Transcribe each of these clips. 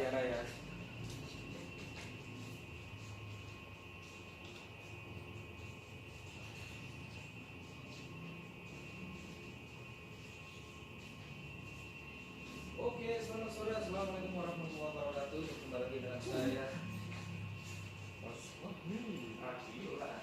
ya Raya. Oke, selamat sore. Assalamualaikum warahmatullahi wabarakatuh. Jumpa lagi dengan saya. Mas, radio lah.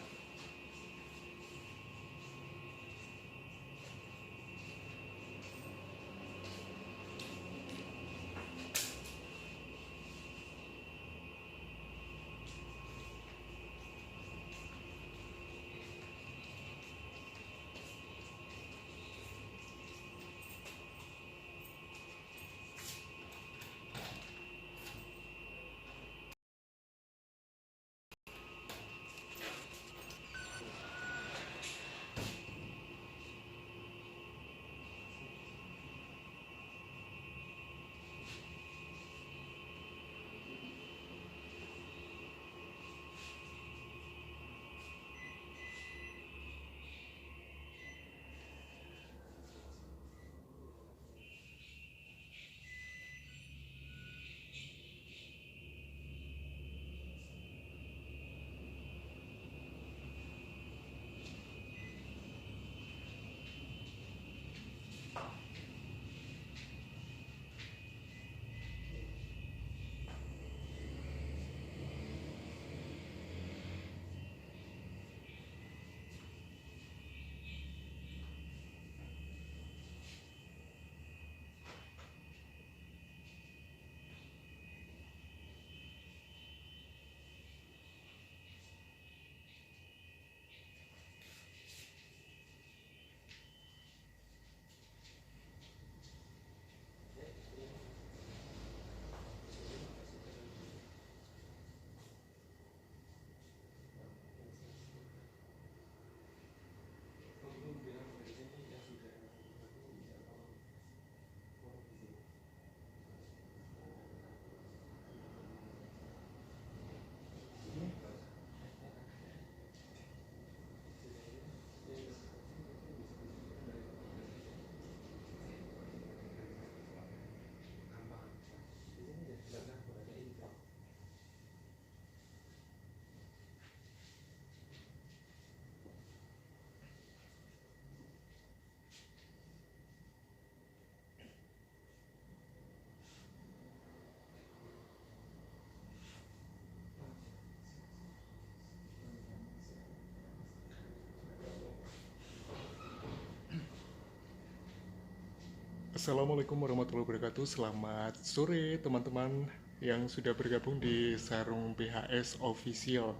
Assalamualaikum warahmatullahi wabarakatuh. Selamat sore teman-teman yang sudah bergabung di Sarung BHS Official.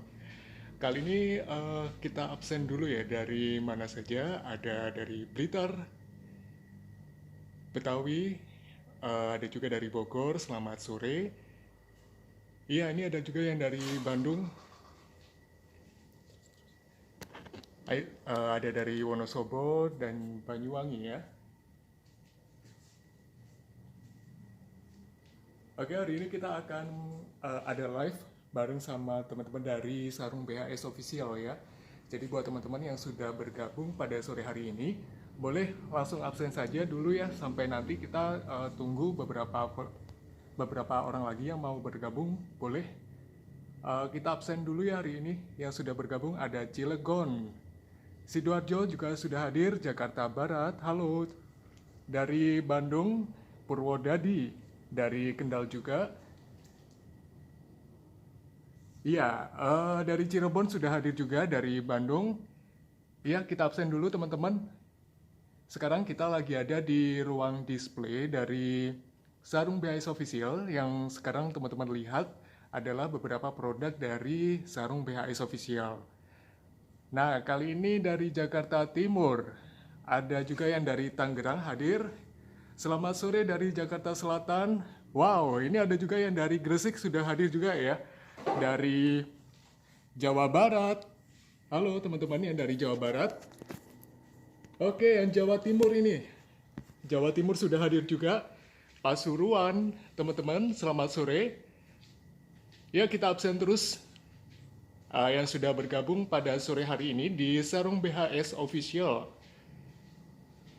Kali ini kita absen dulu ya, dari mana saja. Ada dari Blitar, Betawi, ada juga dari Bogor. Selamat sore. Iya, ini ada juga yang dari Bandung. Ada dari Wonosobo dan Banyuwangi ya. Oke, hari ini kita akan ada live bareng sama teman-teman dari Sarung BHS Official ya. Jadi buat teman-teman yang sudah bergabung pada sore hari ini, boleh langsung absen saja dulu ya, sampai nanti kita tunggu beberapa orang lagi yang mau bergabung. Boleh kita absen dulu ya hari ini. Yang sudah bergabung ada Cilegon, Sidoarjo juga sudah hadir, Jakarta Barat, halo. Dari Bandung, Purwodadi, dari Kendal juga. Iya, dari Cirebon sudah hadir juga, dari Bandung. Iya, kita absen dulu teman-teman. Sekarang kita lagi ada di ruang display dari Sarung BHS Official. Yang sekarang teman-teman lihat adalah beberapa produk dari Sarung BHS Official. Nah, kali ini dari Jakarta Timur. Ada juga yang dari Tangerang hadir. Selamat sore dari Jakarta Selatan. Wow, ini ada juga yang dari Gresik sudah hadir juga ya. Dari Jawa Barat. Halo teman-teman yang dari Jawa Barat. Oke, yang Jawa Timur ini. Jawa Timur sudah hadir juga. Pasuruan, teman-teman, selamat sore. Ya, kita absen terus yang sudah bergabung pada sore hari ini di Sarung BHS Official.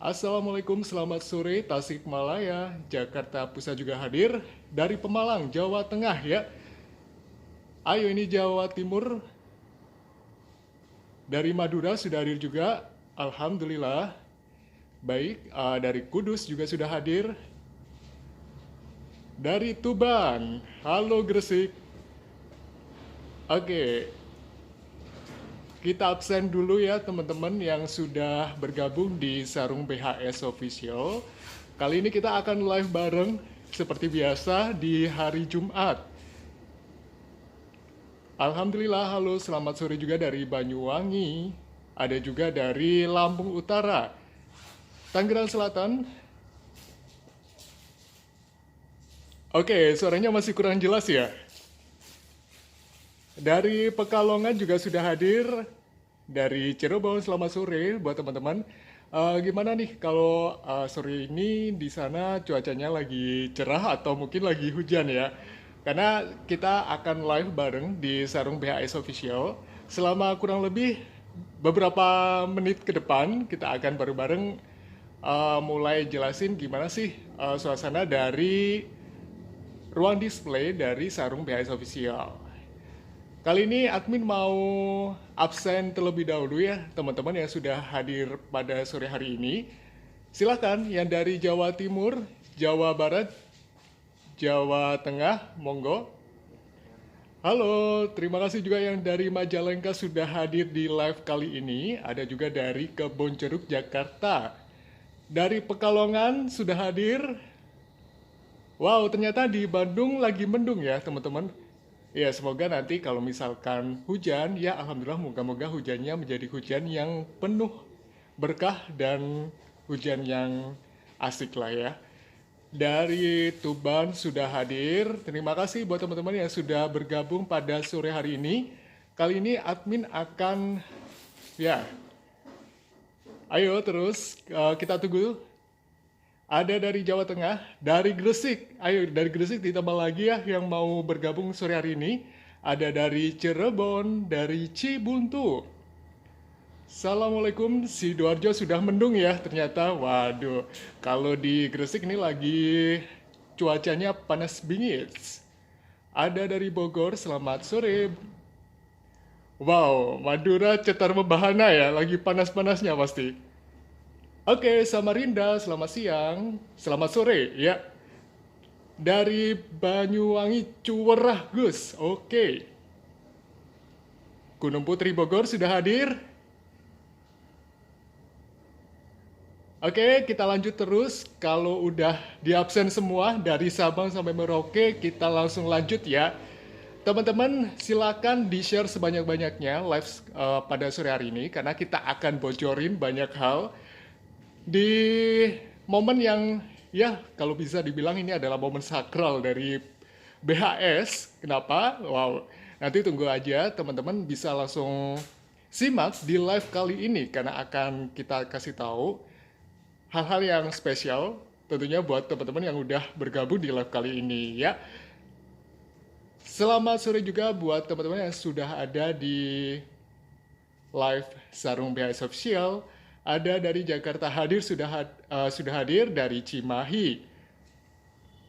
Assalamualaikum, selamat sore Tasikmalaya, Jakarta Pusat juga hadir. Dari Pemalang, Jawa Tengah ya. Ayo ini Jawa Timur. Dari Madura sudah hadir juga. Alhamdulillah. Baik, dari Kudus juga sudah hadir. Dari Tuban, halo Gresik. Oke, kita absen dulu ya teman-teman yang sudah bergabung di Sarung BHS Official. Kali ini kita akan live bareng seperti biasa di hari Jumat. Alhamdulillah, halo selamat sore juga dari Banyuwangi. Ada juga dari Lampung Utara, Tangerang Selatan. Oke, suaranya masih kurang jelas ya. Dari Pekalongan juga sudah hadir. Dari Cirebon, selamat sore buat teman-teman. Gimana nih kalau sore ini di sana cuacanya lagi cerah atau mungkin lagi hujan ya? Karena kita akan live bareng di Sarung BHS Official. Selama kurang lebih beberapa menit ke depan kita akan bareng-bareng mulai jelasin gimana sih suasana dari ruang display dari Sarung BHS Official. Kali ini admin mau absen terlebih dahulu ya teman-teman yang sudah hadir pada sore hari ini. Silakan yang dari Jawa Timur, Jawa Barat, Jawa Tengah, monggo. Halo, terima kasih juga yang dari Majalengka sudah hadir di live kali ini. Ada juga dari Kebonjeruk, Jakarta. Dari Pekalongan sudah hadir. Wow, ternyata di Bandung lagi mendung ya teman-teman. Ya, semoga nanti kalau misalkan hujan, ya alhamdulillah moga-moga hujannya menjadi hujan yang penuh berkah dan hujan yang asik lah ya. Dari Tuban sudah hadir. Terima kasih buat teman-teman yang sudah bergabung pada sore hari ini. Kali ini admin akan, ya, ayo terus kita tunggu. Ada dari Jawa Tengah, dari Gresik. Ayo dari Gresik ditambah lagi ya yang mau bergabung sore hari ini. Ada dari Cirebon, dari Cibuntu. Assalamualaikum, Sidoarjo sudah mendung ya ternyata. Waduh, kalau di Gresik ini lagi cuacanya panas bingit. Ada dari Bogor, selamat sore. Wow, Madura cetar membahana ya, lagi panas-panasnya pasti. Oke, Samarinda, selamat siang, selamat sore ya. Dari Banyuwangi, Cuwerah Gus, oke. Gunung Putri Bogor sudah hadir. Oke, kita lanjut terus. Kalau udah di absen semua dari Sabang sampai Merauke, kita langsung lanjut ya. Teman-teman, silakan di-share sebanyak-banyaknya live pada sore hari ini karena kita akan bocorin banyak hal di momen yang ya kalau bisa dibilang ini adalah momen sakral dari BHS. Kenapa? Wow, nanti tunggu aja teman-teman bisa langsung simak di live kali ini karena akan kita kasih tahu hal-hal yang spesial tentunya buat teman-teman yang udah bergabung di live kali ini ya. Selamat sore juga buat teman-teman yang sudah ada di live Sarung BHS Official. Ada dari Jakarta hadir sudah hadir dari Cimahi.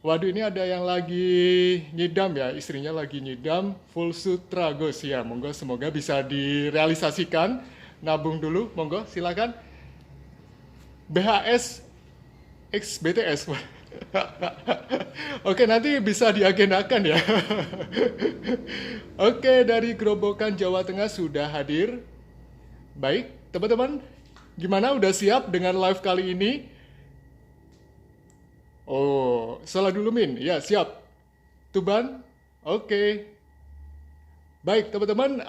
Waduh, ini ada yang lagi nyidam ya, istrinya lagi nyidam full sutra Gus ya. Monggo semoga bisa direalisasikan. Nabung dulu, monggo silakan. BHS X BTS. Oke, nanti bisa diagendakan ya. Oke, dari Gerobokan Jawa Tengah sudah hadir. Baik, teman-teman, gimana udah siap dengan live kali ini? Oh, salah dulu Min. Ya, siap. Tuban? Oke. Baik, teman-teman,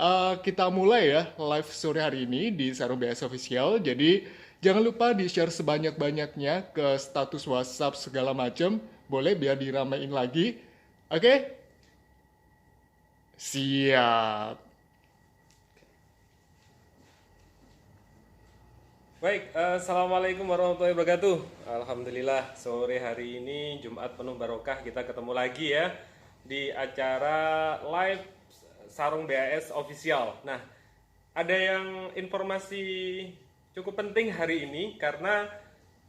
kita mulai ya live sore hari ini di Sarung BHS Official. Jadi, jangan lupa di-share sebanyak-banyaknya ke status WhatsApp segala macam. Boleh biar diramein lagi. Oke? Siap. Baik, Assalamualaikum warahmatullahi wabarakatuh. Alhamdulillah, sore hari ini Jumat penuh barokah kita ketemu lagi ya di acara live Sarung BHS Official. Nah, ada yang informasi cukup penting hari ini karena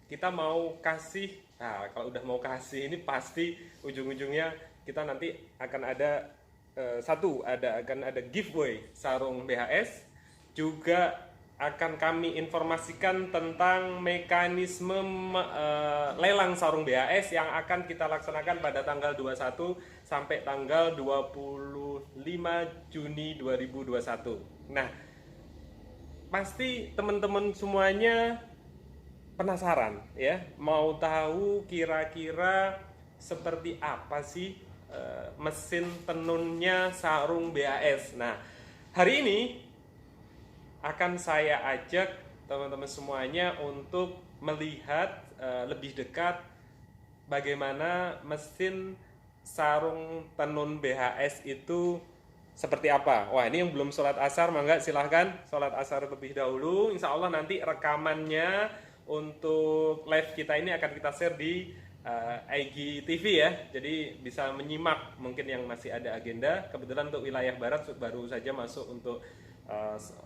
kita mau kasih, nah kalau udah mau kasih ini pasti ujung-ujungnya kita nanti akan ada akan ada giveaway sarung BHS, juga akan kami informasikan tentang mekanisme lelang sarung BHS yang akan kita laksanakan pada tanggal 21 sampai tanggal 25 Juni 2021. Nah, pasti teman-teman semuanya penasaran ya, mau tahu kira-kira seperti apa sih mesin tenunnya sarung BHS. Nah, hari ini akan saya ajak teman-teman semuanya untuk melihat lebih dekat bagaimana mesin sarung tenun BHS itu seperti apa. Wah, ini yang belum sholat asar, mangga silahkan sholat asar terlebih dahulu. Insya Allah nanti rekamannya untuk live kita ini akan kita share di IGTV ya. Jadi bisa menyimak mungkin yang masih ada agenda. Kebetulan untuk wilayah barat baru saja masuk untuk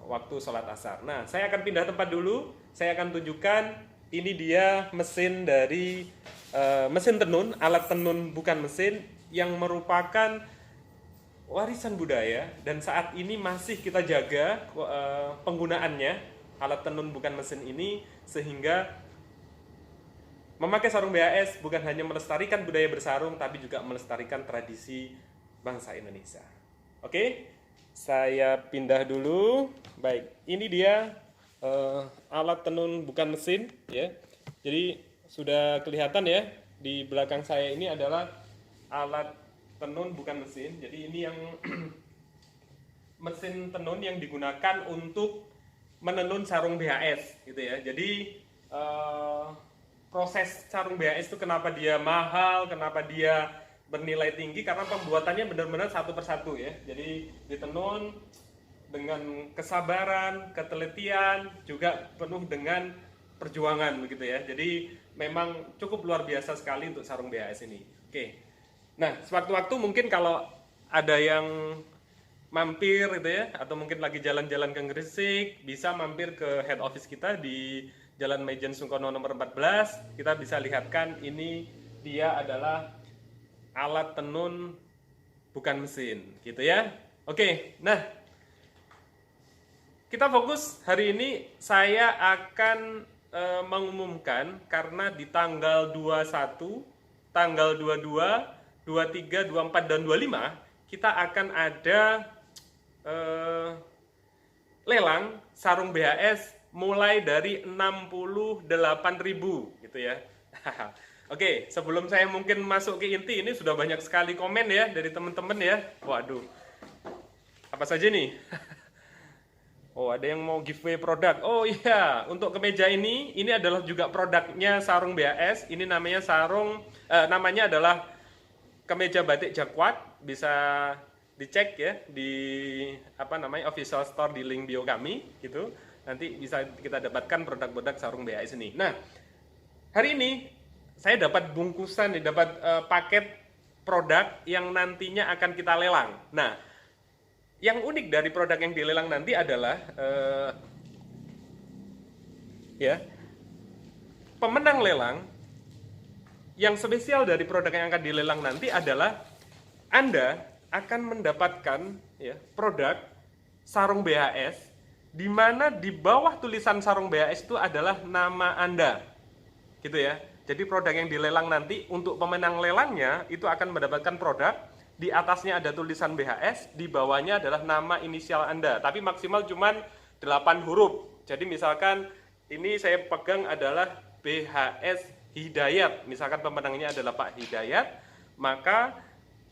waktu sholat asar. Nah, saya akan pindah tempat dulu. Saya akan tunjukkan ini dia mesin dari mesin tenun, alat tenun bukan mesin yang merupakan warisan budaya dan saat ini masih kita jaga penggunaannya, alat tenun bukan mesin ini, sehingga memakai sarung BHS bukan hanya melestarikan budaya bersarung tapi juga melestarikan tradisi bangsa Indonesia. Oke? Saya pindah dulu. Baik, ini dia alat tenun bukan mesin ya. Jadi sudah kelihatan ya, di belakang saya ini adalah alat tenun bukan mesin. Jadi ini yang mesin tenun yang digunakan untuk menenun sarung BHS gitu ya. Jadi proses sarung BHS itu kenapa dia mahal, kenapa dia bernilai tinggi, karena pembuatannya benar-benar satu persatu ya. Jadi ditenun dengan kesabaran, ketelitian, juga penuh dengan perjuangan begitu ya. Jadi memang cukup luar biasa sekali untuk sarung BHS ini. Oke. Nah, sewaktu-waktu mungkin kalau ada yang mampir gitu ya, atau mungkin lagi jalan-jalan ke Gresik, bisa mampir ke head office kita di Jalan Maijen Sungkono nomor 14. Kita bisa lihatkan ini dia adalah alat tenun bukan mesin gitu ya. Oke, nah kita fokus hari ini. Saya akan mengumumkan karena di tanggal 21, tanggal 22, 23, 24 dan 25 kita akan ada lelang sarung BHS mulai dari 68.000 gitu ya. Oke, sebelum saya mungkin masuk ke inti, ini sudah banyak sekali komen ya dari teman-teman ya. Waduh, apa saja nih? Oh, ada yang mau giveaway produk. Oh iya, untuk kemeja ini adalah juga produknya sarung BHS. Ini namanya namanya adalah kemeja batik Jakwat. Bisa dicek ya di official store di link bio kami gitu. Nanti bisa kita dapatkan produk-produk sarung BHS ini. Nah, hari ini saya dapat bungkusan, dapat paket produk yang nantinya akan kita lelang. Nah, yang unik dari produk yang dilelang nanti adalah pemenang lelang yang spesial dari produk yang akan dilelang nanti adalah Anda akan mendapatkan produk sarung BHS di mana di bawah tulisan sarung BHS itu adalah nama Anda. Gitu ya. Jadi produk yang dilelang nanti untuk pemenang lelangnya itu akan mendapatkan produk, di atasnya ada tulisan BHS, di bawahnya adalah nama inisial Anda, tapi maksimal cuma 8 huruf. Jadi misalkan ini saya pegang adalah BHS Hidayat, misalkan pemenangnya adalah Pak Hidayat, maka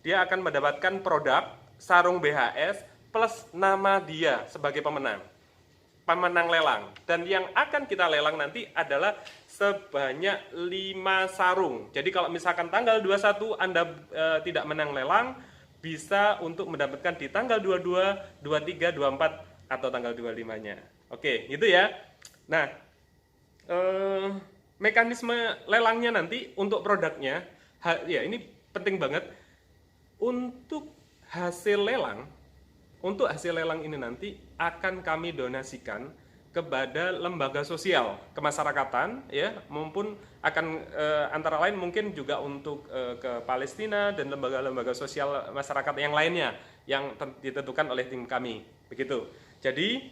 dia akan mendapatkan produk sarung BHS plus nama dia sebagai pemenang lelang. Dan yang akan kita lelang nanti adalah sebanyak 5 sarung. Jadi kalau misalkan tanggal 21 Anda tidak menang lelang, bisa untuk mendapatkan di tanggal 22, 23, 24 atau tanggal 25-nya. Oke, gitu ya. Nah, mekanisme lelangnya nanti untuk produknya, ya ini penting banget. Untuk hasil lelang ini nanti akan kami donasikan kepada lembaga sosial kemasyarakatan ya, maupun akan antara lain mungkin juga untuk ke Palestina dan lembaga-lembaga sosial masyarakat yang lainnya yang ditentukan oleh tim kami. Begitu. Jadi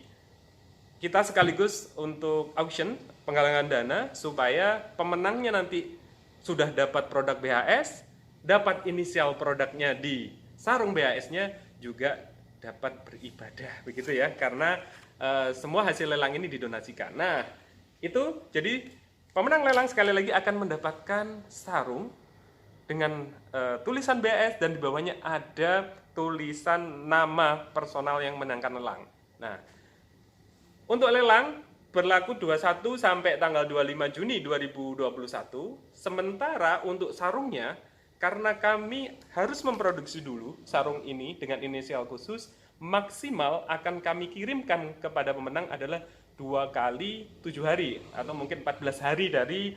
kita sekaligus untuk auction, penggalangan dana, supaya pemenangnya nanti sudah dapat produk BHS, dapat inisial produknya di sarung BHS-nya, juga dapat beribadah, begitu ya, karena semua hasil lelang ini didonasikan. Nah, itu jadi pemenang lelang sekali lagi akan mendapatkan sarung dengan tulisan BHS dan di bawahnya ada tulisan nama personal yang menangkan lelang. Nah, untuk lelang berlaku 21 sampai tanggal 25 Juni 2021. Sementara untuk sarungnya, karena kami harus memproduksi dulu sarung ini dengan inisial khusus, maksimal akan kami kirimkan kepada pemenang adalah 2 kali 7 hari atau mungkin 14 hari dari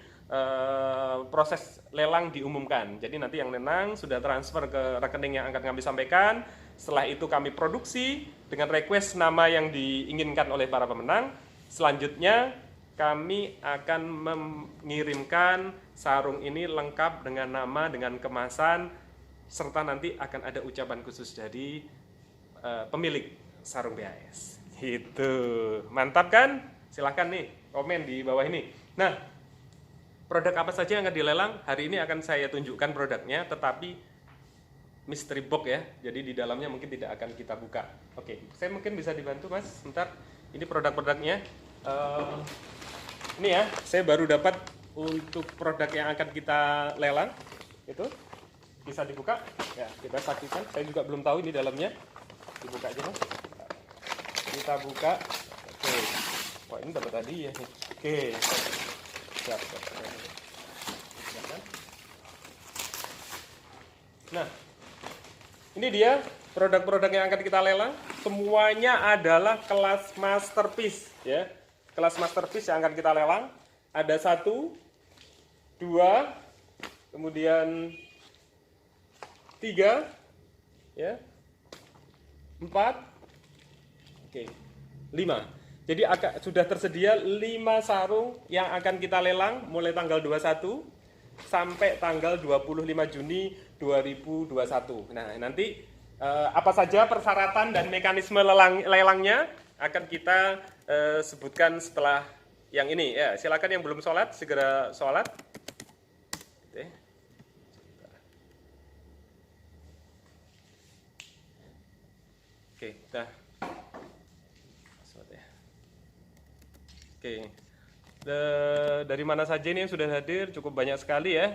proses lelang diumumkan. Jadi nanti yang menang sudah transfer ke rekening yang akan kami sampaikan. Setelah itu kami produksi dengan request nama yang diinginkan oleh para pemenang. Selanjutnya kami akan mengirimkan sarung ini lengkap dengan nama, dengan kemasan, serta nanti akan ada ucapan khusus dari pemilik sarung BHS. Gitu. Mantap kan? Silahkan nih komen di bawah ini. Nah, produk apa saja yang akan dilelang? Hari ini akan saya tunjukkan produknya, tetapi mystery box ya. Jadi di dalamnya mungkin tidak akan kita buka. Oke, saya mungkin bisa dibantu Mas. Sebentar. Ini produk-produknya. Ini ya, saya baru dapat untuk produk yang akan kita lelang. Itu bisa dibuka. Ya, kita saksikan. Saya juga belum tahu ini dalamnya. Dibuka aja Mas. Kita buka. Oke. Wah, ini dapat tadi ya. Oke. Siap. Nah, ini dia produk-produk yang akan kita lelang. Semuanya adalah kelas masterpiece ya. Kelas masterpiece yang akan kita lelang. Ada 1, 2, kemudian 3 ya. 4, oke, 5. Jadi sudah tersedia 5 sarung yang akan kita lelang mulai tanggal 21 sampai tanggal 25 Juni 2021. Nah, nanti apa saja persyaratan dan mekanisme lelangnya akan kita sebutkan setelah yang ini. Ya, silakan yang belum sholat segera sholat. Oke, dah. Oke, dari mana saja ini yang sudah hadir? Cukup banyak sekali ya.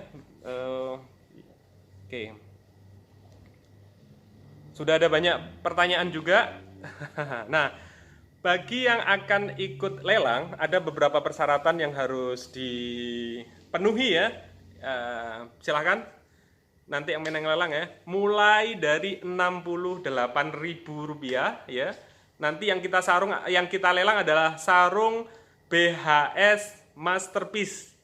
Oke, sudah ada banyak pertanyaan juga. Nah, bagi yang akan ikut lelang, ada beberapa persyaratan yang harus dipenuhi ya. Silakan. Nanti yang menang lelang ya, mulai dari Rp68.000 ya. Nanti yang kita lelang adalah sarung BHS Masterpiece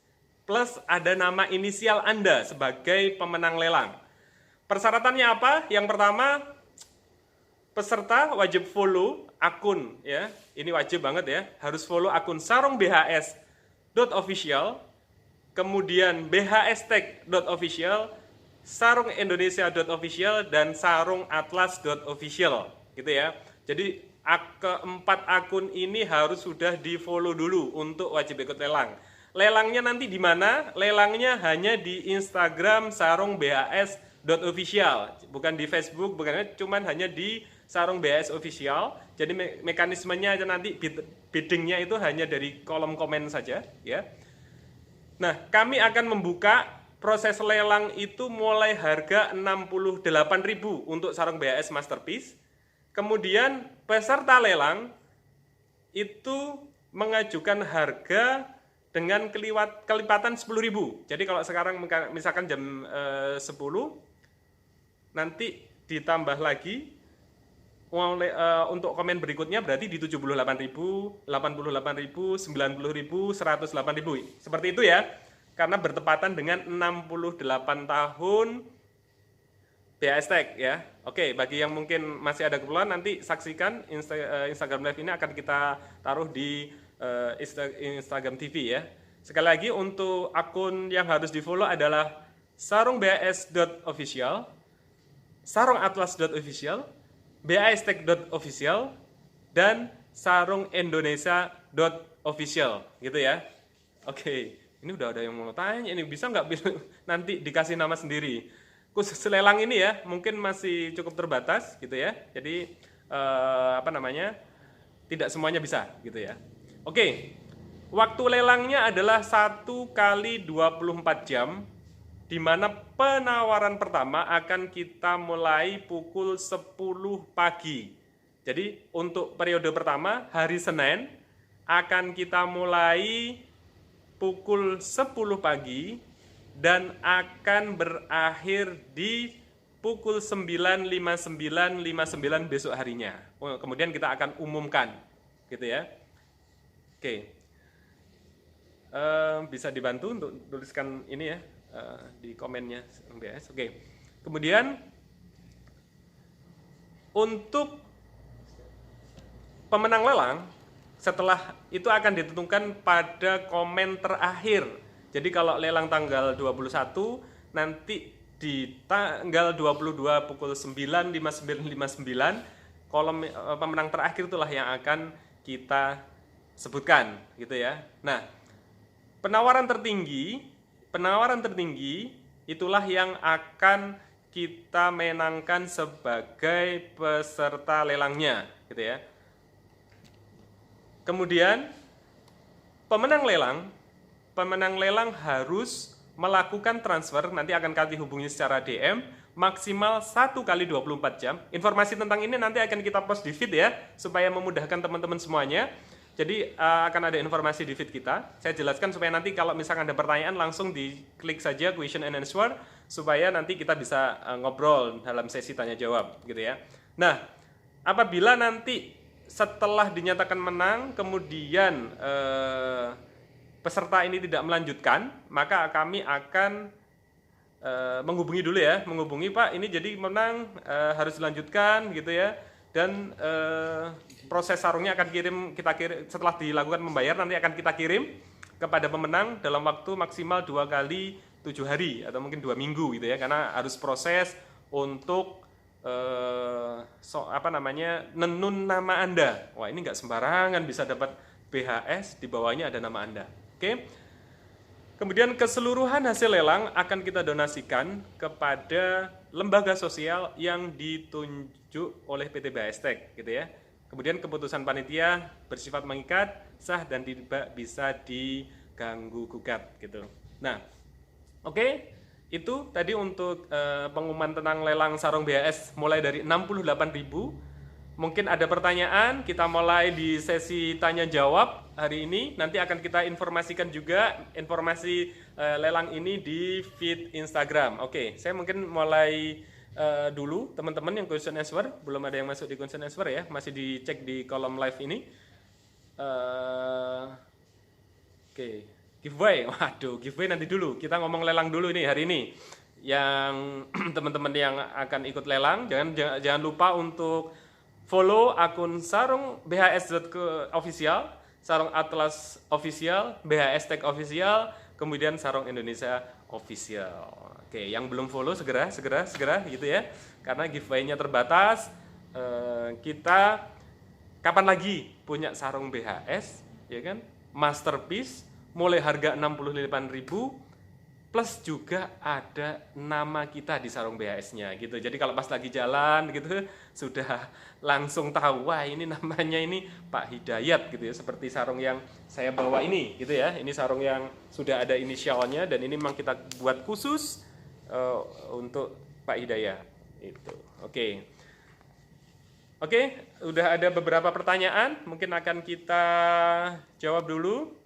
plus ada nama inisial Anda sebagai pemenang lelang. Persyaratannya apa? Yang pertama, peserta wajib follow akun ya. Ini wajib banget ya, harus follow akun sarung BHS.official, kemudian bhstech.official, sarung Indonesia.official dan sarung Atlas.official gitu ya. Jadi keempat akun ini harus sudah di-follow dulu untuk wajib ikut lelang. Lelangnya nanti di mana? Lelangnya hanya di Instagram sarung BHS.official, bukan di Facebook, bukan, cuman hanya di sarung BHS official. Jadi mekanismenya nanti biddingnya itu hanya dari kolom komen saja ya. Nah, kami akan membuka proses lelang itu mulai harga Rp68.000 untuk sarung BHS Masterpiece. Kemudian peserta lelang itu mengajukan harga dengan kelipatan 10.000. Jadi kalau sekarang misalkan jam 10, nanti ditambah lagi untuk komen berikutnya berarti di 78.000, 88.000, 90.000, 108.000. Seperti itu ya. Karena bertepatan dengan 68 tahun BHS Tech ya. Oke, bagi yang mungkin masih ada keperluan nanti saksikan Instagram Live ini akan kita taruh di Instagram TV ya. Sekali lagi untuk akun yang harus di-follow adalah sarungbas.official, sarungatlas.official, bastek.official, dan sarungindonesia.official gitu ya. Oke, ini udah ada yang mau tanya, ini bisa nggak nanti dikasih nama sendiri. Khusus lelang ini ya, mungkin masih cukup terbatas gitu ya. Jadi tidak semuanya bisa gitu ya. Oke, waktu lelangnya adalah 1 kali 24 jam, di mana penawaran pertama akan kita mulai pukul 10 pagi. Jadi untuk periode pertama hari Senin akan kita mulai pukul 10 pagi dan akan berakhir di pukul 9.59 besok harinya. Kemudian kita akan umumkan gitu ya. Oke. Bisa dibantu untuk tuliskan ini ya di komennya BS. Oke. Kemudian untuk pemenang lelang setelah itu akan ditentukan pada komen terakhir. Jadi kalau lelang tanggal 21 nanti di tanggal 22 pukul 9.59 kolom pemenang terakhir itulah yang akan kita sebutkan gitu ya. Nah, penawaran tertinggi itulah yang akan kita menangkan sebagai peserta lelangnya gitu ya. Kemudian pemenang lelang harus melakukan transfer, nanti akan kami hubungi secara DM, maksimal 1 kali 24 jam. Informasi tentang ini nanti akan kita post di feed ya, supaya memudahkan teman-teman semuanya. Jadi akan ada informasi di feed kita. Saya jelaskan supaya nanti kalau misalkan ada pertanyaan langsung diklik saja question and answer, supaya nanti kita bisa ngobrol dalam sesi tanya jawab gitu ya. Nah, apabila nanti setelah dinyatakan menang kemudian peserta ini tidak melanjutkan, maka kami akan menghubungi dulu ya, Pak ini jadi menang, harus dilanjutkan gitu ya, dan proses sarungnya akan kita kirim setelah dilakukan membayar, nanti akan kita kirim kepada pemenang dalam waktu maksimal 2 kali 7 hari atau mungkin 2 minggu gitu ya, karena harus proses untuk nenun nama Anda. Wah, ini nggak sembarangan bisa dapat BHS, di bawahnya ada nama Anda. Oke. Kemudian keseluruhan hasil lelang akan kita donasikan kepada lembaga sosial yang ditunjuk oleh PT BASTEC gitu ya. Kemudian keputusan panitia bersifat mengikat, sah dan tidak bisa diganggu gugat gitu. Nah, oke. Itu tadi untuk pengumuman tentang lelang sarung BHS mulai dari 68.000. Mungkin ada pertanyaan, kita mulai di sesi tanya jawab hari ini. Nanti akan kita informasikan juga informasi lelang ini di feed Instagram. Oke, saya mungkin mulai dulu teman-teman yang question answer, belum ada yang masuk di question answer ya, masih dicek di kolom live ini. Oke. Giveaway, waduh, giveaway nanti dulu. Kita ngomong lelang dulu nih hari ini. Yang teman-teman yang akan ikut lelang, jangan lupa untuk follow akun sarung BHS.official, sarung Atlas official, BHS Tech official, kemudian sarung Indonesia official. Oke, yang belum follow segera gitu ya. Karena giveaway-nya terbatas. Kita kapan lagi punya sarung BHS, ya kan? Masterpiece. Mulai harga 68.000 plus juga ada nama kita di sarung BHS-nya gitu. Jadi kalau pas lagi jalan gitu sudah langsung tahu, wah ini namanya ini Pak Hidayat gitu ya, seperti sarung yang saya bawa ini gitu ya. Ini sarung yang sudah ada inisialnya dan ini memang kita buat khusus untuk Pak Hidayat itu. Oke, udah ada beberapa pertanyaan, mungkin akan kita jawab dulu.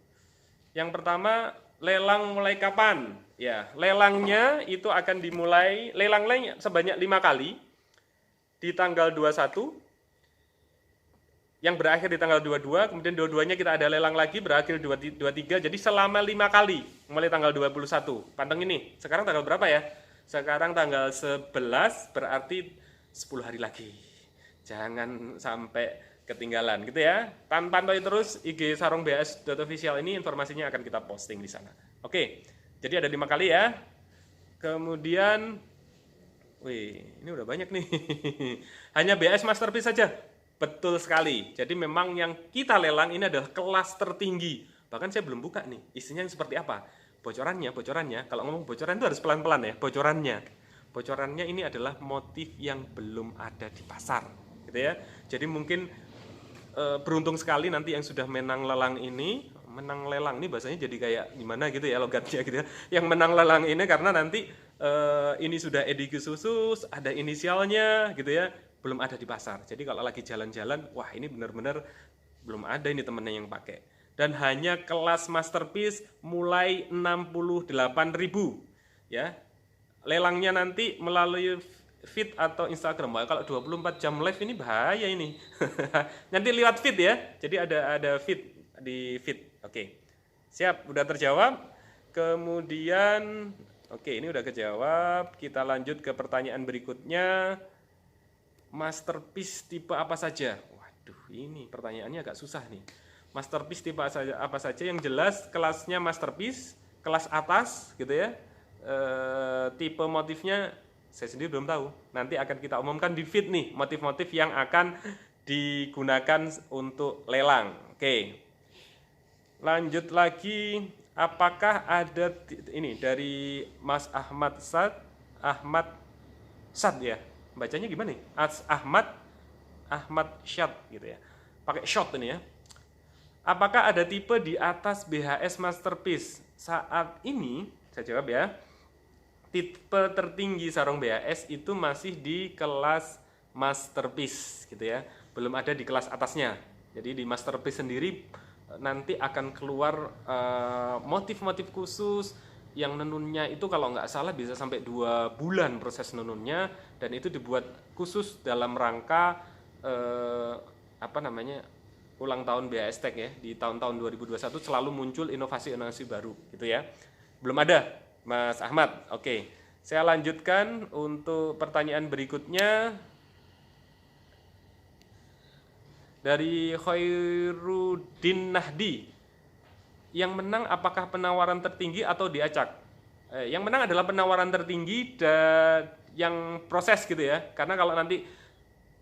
Yang pertama, lelang mulai kapan? Ya, lelangnya itu akan dimulai, lelang sebanyak 5 kali di tanggal 21, yang berakhir di tanggal 22, kemudian dua-duanya kita ada lelang lagi berakhir 23, jadi selama 5 kali, mulai tanggal 21. Panteng ini, sekarang tanggal berapa ya? Sekarang tanggal 11, berarti 10 hari lagi. Jangan sampai ketinggalan gitu ya. Pantau terus IG Sarung BHS.official ini, informasinya akan kita posting di sana. Oke, jadi ada 5 kali ya. Kemudian, wih, ini udah banyak nih. Hanya BHS Masterpiece saja. Betul sekali. Jadi memang yang kita lelang ini adalah kelas tertinggi. Bahkan saya belum buka nih, isinya yang seperti apa. Bocorannya, kalau ngomong bocoran itu harus pelan-pelan ya. Bocorannya ini adalah motif yang belum ada di pasar, gitu ya. Jadi mungkin beruntung sekali nanti yang sudah menang lelang ini, menang lelang ini bahasanya jadi kayak gimana gitu ya logatnya gitu ya. Yang menang lelang ini karena nanti ini sudah edisi khusus, ada inisialnya gitu ya, belum ada di pasar. Jadi kalau lagi jalan-jalan, wah ini benar-benar belum ada ini temennya yang pakai. Dan hanya kelas Masterpiece mulai 68.000 ya. Lelangnya nanti melalui feed atau Instagram. Wah, kalau 24 jam live ini bahaya ini. Nanti lewat feed ya. Jadi ada feed di feed. Oke. Siap, udah terjawab. Kemudian oke, ini udah kejawab. Kita lanjut ke pertanyaan berikutnya. Masterpiece tipe apa saja? Waduh, ini pertanyaannya agak susah nih. Masterpiece tipe apa saja? Yang jelas kelasnya Masterpiece, kelas atas gitu ya. Tipe motifnya saya sendiri belum tahu. Nanti akan kita umumkan di feed nih, motif-motif yang akan digunakan untuk lelang. Oke. Lanjut lagi, apakah ada ini dari Mas Ahmad Sad ya? Bacanya gimana nih? Ahmad Syad gitu ya. Pakai shot ini ya. Apakah ada tipe di atas BHS Masterpiece? Saat ini saya jawab ya. Tipe tertinggi sarung BHS itu masih di kelas Masterpiece gitu ya. Belum ada di kelas atasnya. Jadi di Masterpiece sendiri nanti akan keluar motif-motif khusus yang nenunnya itu kalau nggak salah bisa sampai 2 bulan proses nenunnya, dan itu dibuat khusus dalam rangka ulang tahun BHS Tech ya. Di tahun-tahun 2021 selalu muncul inovasi-inovasi baru gitu ya. Belum ada Mas Ahmad. Oke, saya lanjutkan untuk pertanyaan berikutnya dari Khairuddin Nahdi. Yang menang apakah penawaran tertinggi atau diacak? Yang menang adalah penawaran tertinggi dan yang proses gitu ya. Karena kalau nanti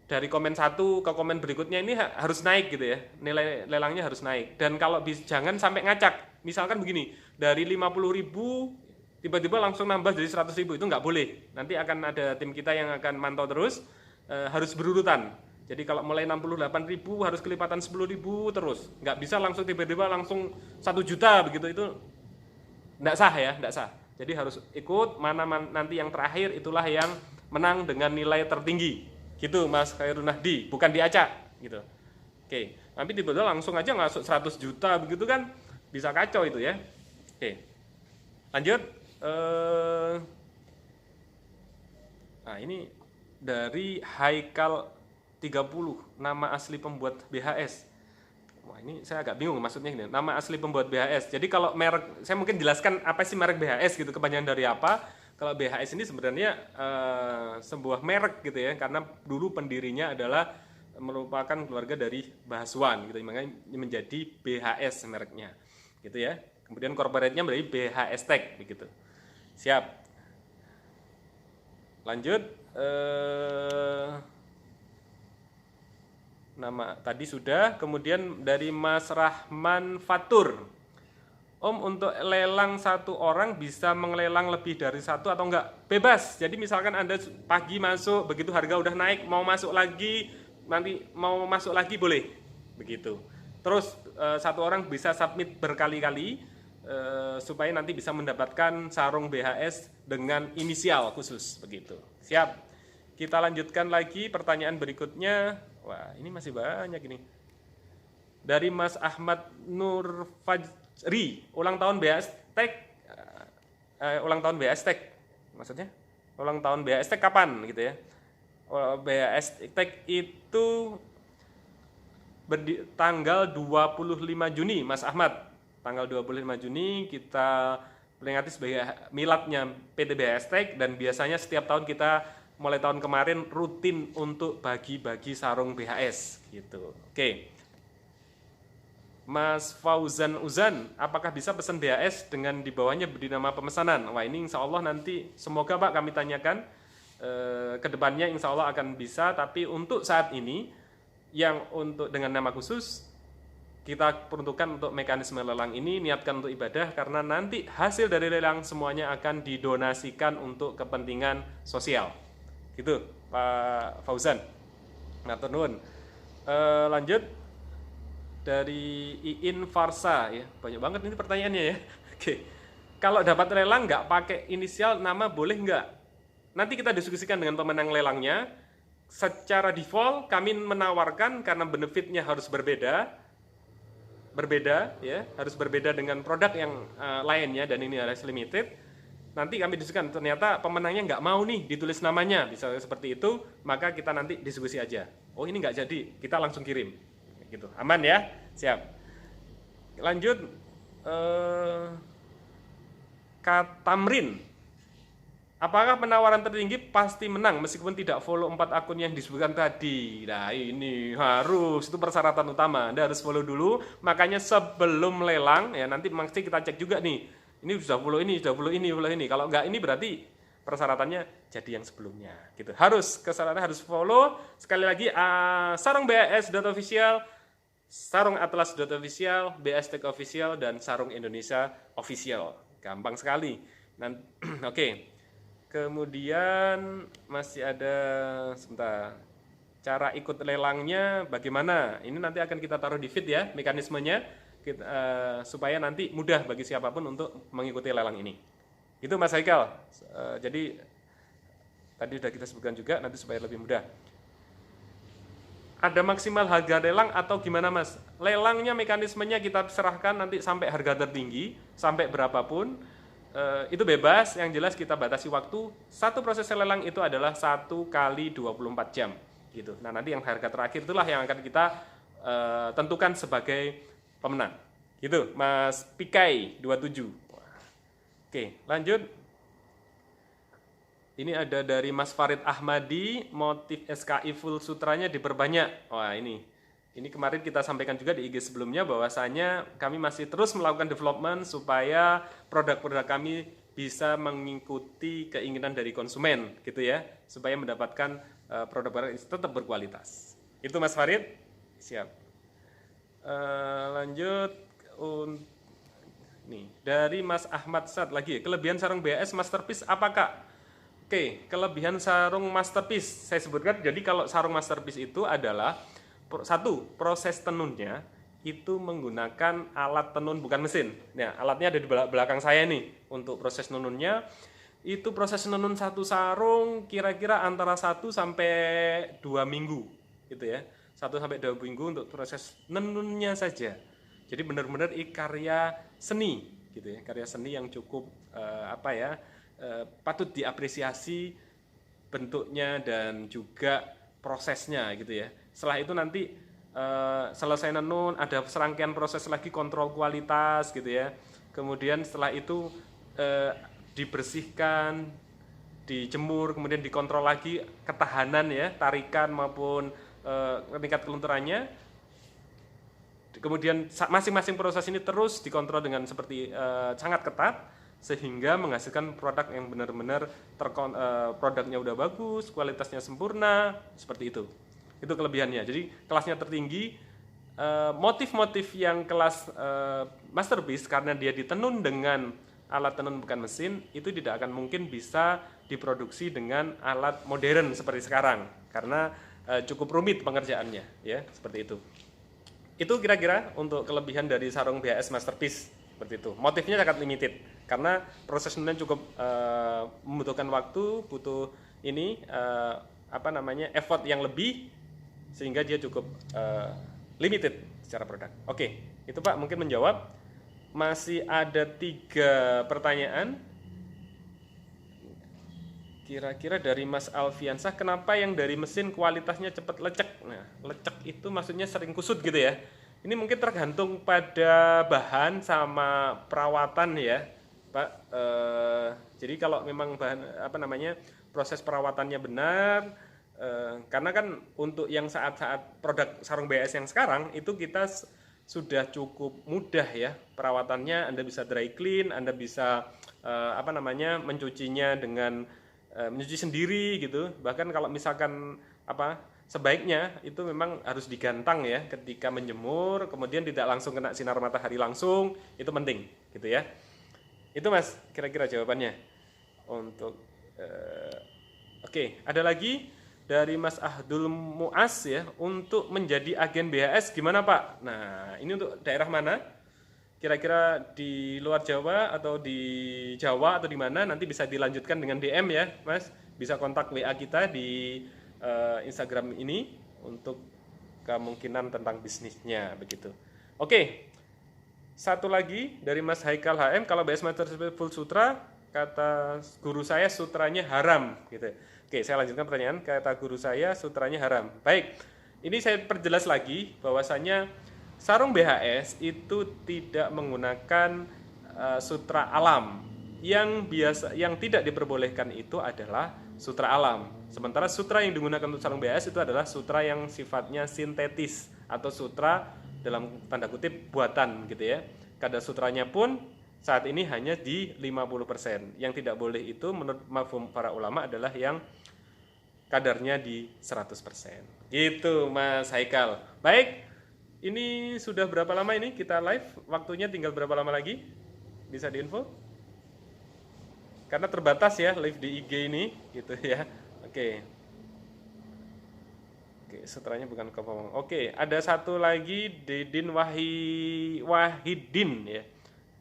dari komen 1 ke komen berikutnya ini harus naik gitu ya. Nilai lelangnya harus naik. Dan kalau jangan sampai ngacak. Misalkan begini, dari 50.000 tiba-tiba langsung nambah jadi 100.000, itu nggak boleh. Nanti akan ada tim kita yang akan mantau terus, harus berurutan. Jadi kalau mulai 68.000 harus kelipatan 10.000 terus. Nggak bisa langsung tiba-tiba langsung 1 juta begitu, itu nggak sah ya, nggak sah. Jadi harus ikut mana nanti yang terakhir itulah yang menang dengan nilai tertinggi. Gitu Mas Khairun Nahdi, bukan diacak gitu. Oke, nanti tiba-tiba langsung aja masuk 100 juta begitu kan bisa kacau itu ya. Oke. Lanjut. Nah, ini dari Haikal 30, nama asli pembuat BHS. Wah, ini saya agak bingung maksudnya gini. Nama asli pembuat BHS. Jadi kalau merek, saya mungkin jelaskan apa sih merek BHS gitu, kepanjangan dari apa. Kalau BHS ini sebenarnya sebuah merek gitu ya, karena dulu pendirinya adalah merupakan keluarga dari Bahaswan gitu, makanya menjadi BHS mereknya. Gitu ya. Kemudian corporate-nya menjadi BHS Tech begitu. Siap. Lanjut. Nama tadi sudah. Kemudian dari Mas Rahman Fatur, Om, untuk lelang 1 orang bisa mengelelang lebih dari 1 atau enggak? Bebas. Jadi misalkan Anda pagi masuk, begitu harga udah naik, mau masuk lagi, nanti mau masuk lagi boleh. Begitu. Terus 1 orang bisa submit berkali-kali supaya nanti bisa mendapatkan sarung BHS dengan inisial khusus begitu. Siap. Kita lanjutkan lagi pertanyaan berikutnya. Wah, ini masih banyak ini. Dari Mas Ahmad Nur Fajri, ulang tahun BHS Tech. Ulang tahun BHS Tech. Maksudnya? Ulang tahun BHS Tech kapan gitu ya? BHS Tech itu tanggal 25 Juni, Mas Ahmad. Tanggal 25 Juni kita peringati sebagai miladnya PT BHS Tech, dan biasanya setiap tahun kita mulai tahun kemarin rutin untuk bagi-bagi sarung BHS gitu. Oke. Mas Fauzan Uzan, apakah bisa pesan BHS dengan di bawahnya beri nama pemesanan? Wah, ini insya Allah nanti semoga Pak kami tanyakan ke depannya, insya Allah akan bisa. Tapi untuk saat ini yang untuk dengan nama khusus kita peruntukkan untuk mekanisme lelang ini, niatkan untuk ibadah karena nanti hasil dari lelang semuanya akan didonasikan untuk kepentingan sosial. Gitu Pak Fauzan. Matur nuwun. Lanjut dari Iin Farsa ya, banyak banget ini pertanyaannya ya. Oke, kalau dapat lelang nggak pakai inisial nama boleh nggak? Nanti kita diskusikan dengan pemenang lelangnya. Secara default kami menawarkan karena benefitnya harus berbeda ya, harus berbeda dengan produk yang lainnya dan ini harus limited. Nanti kami diskusikan ternyata pemenangnya nggak mau nih ditulis namanya, bisa seperti itu, maka kita nanti diskusi aja. Oh ini nggak jadi, kita langsung kirim. Gitu. Aman ya? Siap. Lanjut Katamrin. Apakah penawaran tertinggi pasti menang meskipun tidak follow 4 akun yang disebutkan tadi? Nah, ini harus, itu persyaratan utama. Anda harus follow dulu. Makanya sebelum lelang ya nanti mesti kita cek juga nih. Ini sudah follow ini, sudah follow ini, follow ini. Kalau enggak ini berarti persyaratannya jadi yang sebelumnya gitu. Harus kesalahannya harus follow. Sekali lagi sarungbhs.official, sarungatlas.official, BS Tech Official, dan Sarung Indonesia Official. Gampang sekali. Oke. Kemudian masih ada sebentar. Cara ikut lelangnya bagaimana? Ini nanti akan kita taruh di feed ya mekanismenya supaya nanti mudah bagi siapapun untuk mengikuti lelang ini. Itu Mas Haikal. Jadi tadi sudah kita sebutkan juga nanti supaya lebih mudah. Ada maksimal harga lelang atau gimana Mas? Lelangnya mekanismenya kita serahkan nanti sampai harga tertinggi, sampai berapapun, itu bebas, yang jelas kita batasi waktu. Satu proses lelang itu adalah 1 kali 24 jam. Gitu. Nah nanti yang harga terakhir itulah yang akan kita tentukan sebagai pemenang. Gitu, Mas Pikai 27. Oke, lanjut. Ini ada dari Mas Farid Ahmadi, motif SKI full sutranya diperbanyak. Wah ini kemarin kita sampaikan juga di IG sebelumnya bahwasanya kami masih terus melakukan development supaya produk-produk kami bisa mengikuti keinginan dari konsumen gitu ya, supaya mendapatkan produk-produk yang tetap berkualitas. Itu Mas Farid, siap. Lanjut nih dari Mas Ahmad Sad lagi, kelebihan sarung BHS Masterpiece apakah? Oke, kelebihan sarung Masterpiece saya sebutkan. Jadi kalau sarung Masterpiece itu adalah satu, proses tenunnya itu menggunakan alat tenun bukan mesin. Nah, alatnya ada di belakang saya nih. Untuk proses tenunnya itu proses tenun satu sarung kira-kira antara 1 sampai 2 minggu gitu ya. 1 sampai 2 minggu untuk proses tenunnya saja. Jadi benar-benar karya seni gitu ya. Karya seni yang cukup patut diapresiasi bentuknya dan juga prosesnya gitu ya. Setelah itu nanti selesai nenun ada serangkaian proses lagi kontrol kualitas gitu ya. Kemudian setelah itu dibersihkan, dijemur, kemudian dikontrol lagi ketahanan ya, tarikan maupun tingkat kelunturannya. Kemudian masing-masing proses ini terus dikontrol dengan seperti sangat ketat sehingga menghasilkan produk yang benar-benar produknya udah bagus, kualitasnya sempurna, seperti itu. Itu kelebihannya. Jadi kelasnya tertinggi, motif-motif yang kelas Masterpiece karena dia ditenun dengan alat tenun bukan mesin, itu tidak akan mungkin bisa diproduksi dengan alat modern seperti sekarang karena cukup rumit pengerjaannya, ya, seperti itu. Itu kira-kira untuk kelebihan dari sarung BHS Masterpiece. Seperti itu. Motifnya sangat limited karena proses tenunnya cukup membutuhkan waktu, butuh effort yang lebih sehingga dia cukup limited secara produk. Oke, itu Pak mungkin menjawab. Masih ada 3 pertanyaan. Kira-kira dari Mas Alfiansah, kenapa yang dari mesin kualitasnya cepat lecek? Nah, lecek itu maksudnya sering kusut gitu ya. Ini mungkin tergantung pada bahan sama perawatan ya, Pak. Jadi kalau memang bahan proses perawatannya benar. Karena kan untuk yang saat-saat produk sarung BAS yang sekarang itu kita sudah cukup mudah ya perawatannya. Anda bisa dry clean, Anda bisa mencucinya dengan mencuci sendiri gitu. Bahkan kalau misalkan sebaiknya itu memang harus digantang ya ketika menjemur, kemudian tidak langsung kena sinar matahari langsung, itu penting gitu ya. Itu Mas kira-kira jawabannya untuk oke, ada lagi dari Mas Ahdul Muas ya, untuk menjadi agen BHS gimana Pak? Nah, ini untuk daerah mana? Kira-kira di luar Jawa atau di Jawa atau di mana? Nanti bisa dilanjutkan dengan DM ya, Mas. Bisa kontak WA kita di Instagram ini untuk kemungkinan tentang bisnisnya begitu. Oke. Satu lagi dari Mas Haikal HM, kalau BS Master Full Sutra, kata guru saya sutranya haram gitu. Oke, saya lanjutkan pertanyaan. Kata guru saya sutranya haram. Baik. Ini saya perjelas lagi bahwasanya sarung BHS itu tidak menggunakan sutra alam. Yang tidak diperbolehkan itu adalah sutra alam. Sementara sutra yang digunakan untuk sarung BHS itu adalah sutra yang sifatnya sintetis atau sutra dalam tanda kutip buatan gitu ya. Kadar sutranya pun saat ini hanya di 50%. Yang tidak boleh itu menurut mafhum para ulama adalah yang kadarnya di 100%. Gitu Mas Haikal. Baik, ini sudah berapa lama ini kita live? Waktunya tinggal berapa lama lagi? Bisa diinfo? Karena terbatas ya live di IG ini gitu ya. Oke, sutranya bukan kepomong. Oke, ada satu lagi Dedin Wahidin ya.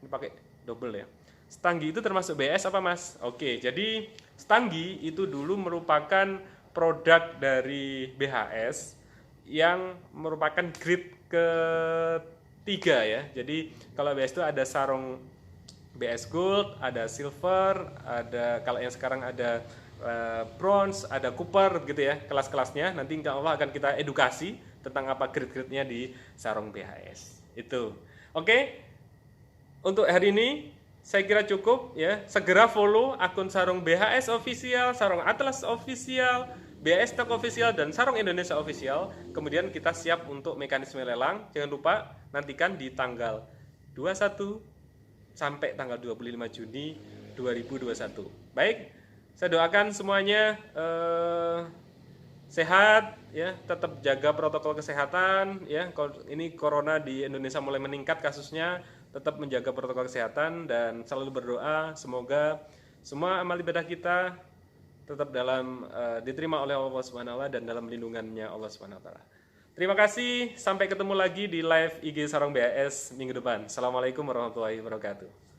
Ini pakai double ya. Stanggi itu termasuk BS apa Mas? Oke, jadi Stanggi itu dulu merupakan produk dari BHS yang merupakan grade ketiga ya. Jadi kalau BHS itu ada sarung BS Gold, ada Silver, ada kalau yang sekarang ada Bronze, ada Copper gitu ya, kelas-kelasnya. Nanti insya Allah akan kita edukasi tentang apa grade-grade-nya di sarung BHS. Itu. Oke. Untuk hari ini saya kira cukup ya. Segera follow akun sarung BHS Official, sarung Atlas Official, BHS Stock Official, dan sarung Indonesia Official. Kemudian kita siap untuk mekanisme lelang. Jangan lupa nantikan di tanggal 21 sampai tanggal 25 Juni 2021. Baik. Saya doakan semuanya sehat ya, tetap jaga protokol kesehatan ya. Ini corona di Indonesia mulai meningkat kasusnya, tetap menjaga protokol kesehatan dan selalu berdoa semoga semua amal ibadah kita tetap diterima oleh Allah Subhanahu wa taala dan dalam lindungannya Allah Subhanahu wa taala. Terima kasih, sampai ketemu lagi di live IG Sarung BHS minggu depan. Assalamualaikum warahmatullahi wabarakatuh.